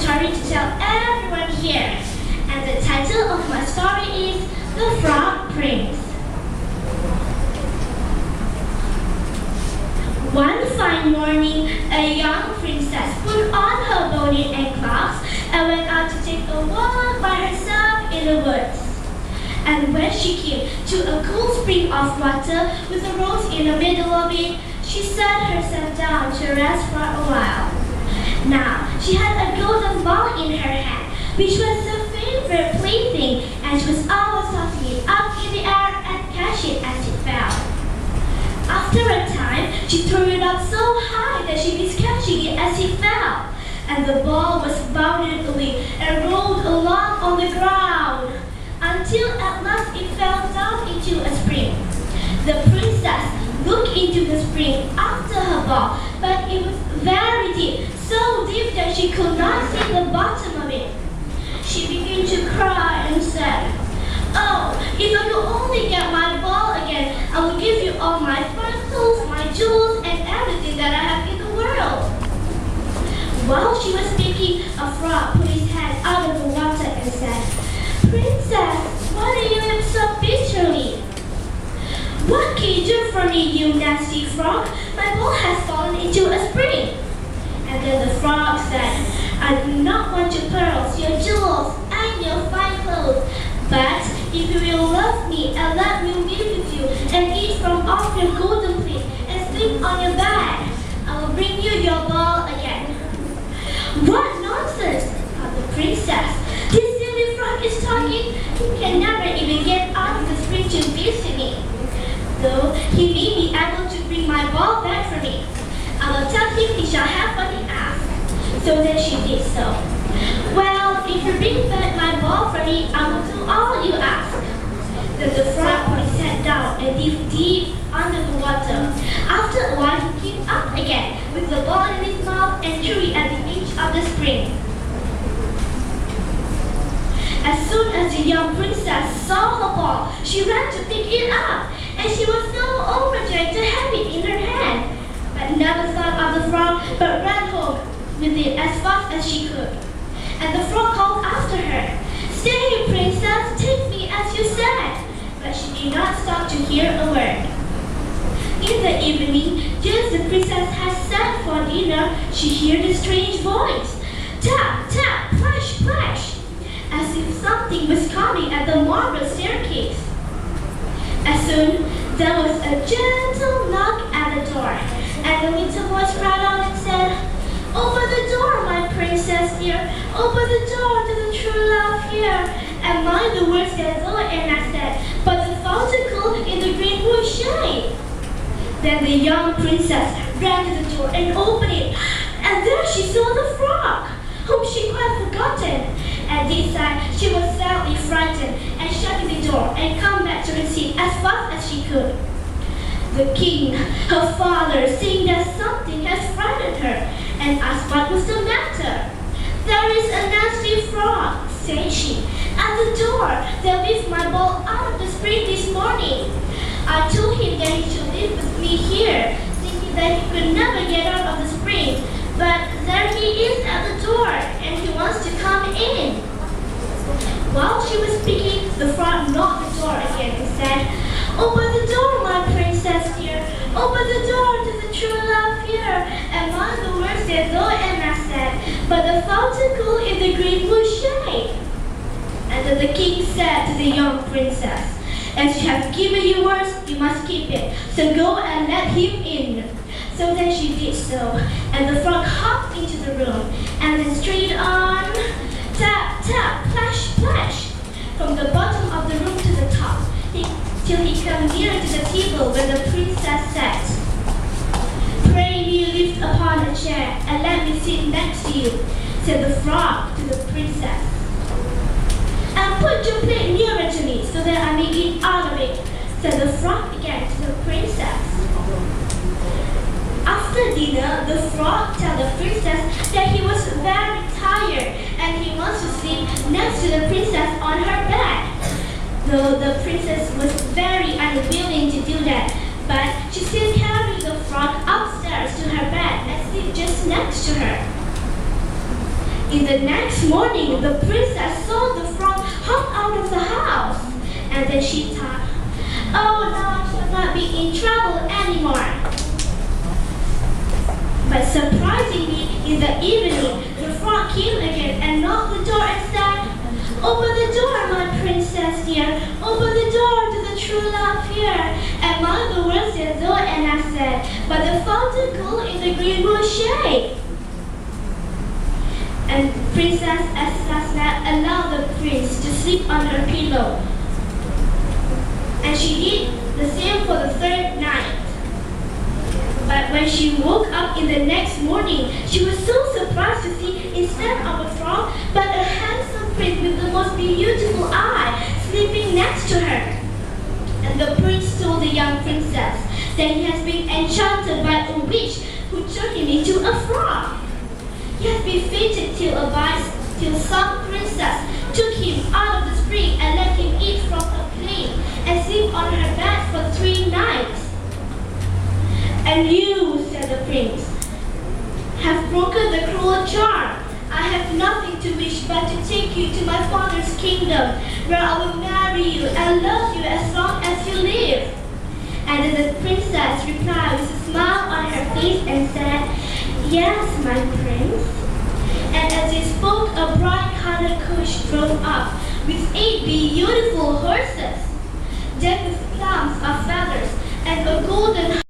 story to tell everyone here. And the title of my story is The Frog Prince. One fine morning, a young princess put on her body and cloaks and went out to take a walk by herself in the woods. And when she came to a cool spring of water with a rose in the middle of it, she sat herself down to rest for a while. Now, she had a golden ball in her hand, which was her favorite plaything, and she was always tossing it up in the air and catching it as it fell. After a time, she threw it up so high that she missed catching it as it fell, and the ball was bounded away and rolled along on the ground, until at last it fell down into a spring. The princess looked into the spring after her ball, but it was very deep, so deep that she could not see the bottom of it. She began to cry and said, "Oh, if I could only get my ball again, I would give you all my sparkles, my jewels, and everything that I have in the world." While she was speaking, a frog put his head out of the water and said, "Princess, why do you weep so bitterly?" "What can you do for me, you nasty frog? My ball has fallen into a spring." And then the frog said, "I do not want your pearls, your jewels, and your fine clothes. But if you will love me and let me live with you and eat from off your golden plate and sleep on your bed, I will bring you your ball again." "What nonsense!" thought the princess. "This silly frog is talking. He can never even get out of the spring to visit me. Though he may be able to bring my ball back for me, I will tell him he shall have what he asks." So then she did so. "Well, if you bring back my ball for me, I will do all you ask." Then the frog put his head down and dived deep under the water. After a while, he came up again with the ball in his mouth and threw it at the edge of the spring. As soon as the young princess saw her ball, she ran to pick it up, and she was so overjoyed to have it in her hand, but never thought of the frog, but ran home with it as fast as she could. And the frog called after her, "Stay, princess, take me as you said." But she did not stop to hear a word. In the evening, just as the princess had sat for dinner, she heard a strange voice. Tap, tap, plash, plash, as if something was coming at the marble staircase. As soon, there was a gentle knock at the door, and the little voice cried out and said, "Open the door, my princess dear. Open the door to the true love here. And mind the words that Zoe and I said, but the fountain cool in the greenwood shade." Then the young princess ran to the door and opened it, and there she saw the frog, whom she quite forgotten. At this time, she was sadly frightened and shut the door and come back to her seat as fast as she could. The king, her father, seeing that something had frightened her, and asked what was the matter. "There is a nasty frog," said she, "at the door that lifted my ball out of the spring this morning. I told him that he should live with me here, thinking that he could never get out of the spring. But there he is at the door, and he wants to come in." While she was speaking, the frog knocked the door again and said, "Open the door, my princess dear. Open the door to the true love here, and mind the words that Zoe and I said, but the fountain cool in the greenwood shade." And then the king said to the young princess, "As you have given your words, you must keep it. So go and let him in." So then she did so, and the frog hopped into the room, and then straight on, tap, tap, plash, plash, from the bottom of the room to the top, till he came near to the table where the princess sat. "Pray me lift upon a chair, and let me sit next to you," said the frog to the princess. "And put your plate nearer to me, so that I may eat out of it," said the frog again to the princess. After dinner, the frog told the princess that he was very tired and he wants to sleep next to the princess on her bed. Though the princess was very unwilling to do that, but she still carried the frog upstairs to her bed and slept just next to her. In the next morning, the princess saw the frog hop out of the house. And then she thought, oh, now I shall not be in trouble anymore. But surprisingly, in the evening, the frog came again and knocked the door and said, open the door, my princess dear. Open the door to the true love here. And mother was as though Anna said, but the fountain cool in the green bush shade. And Princess Asasna allowed the prince to sleep on her pillow. And she did the same for the third night. But when she woke up in the next morning, she was so surprised to see, instead of a frog, but a handsome prince with the most beautiful eye sleeping next to her. And the prince told the young princess that he has been enchanted by a witch who turned him into a frog. He has been fated till some princess took him out of the spring and let him eat from a plate and sleep on her bed for 3 nights. And you, said the prince, have broken the cruel charm. I have nothing to wish but to take you to my father's kingdom, where I will marry you and love you as long as you live. And then the princess replied with a smile on her face and said, yes, my prince. And as they spoke, a bright-colored coach drove up with 8 beautiful horses, decked with plumes of feathers and a golden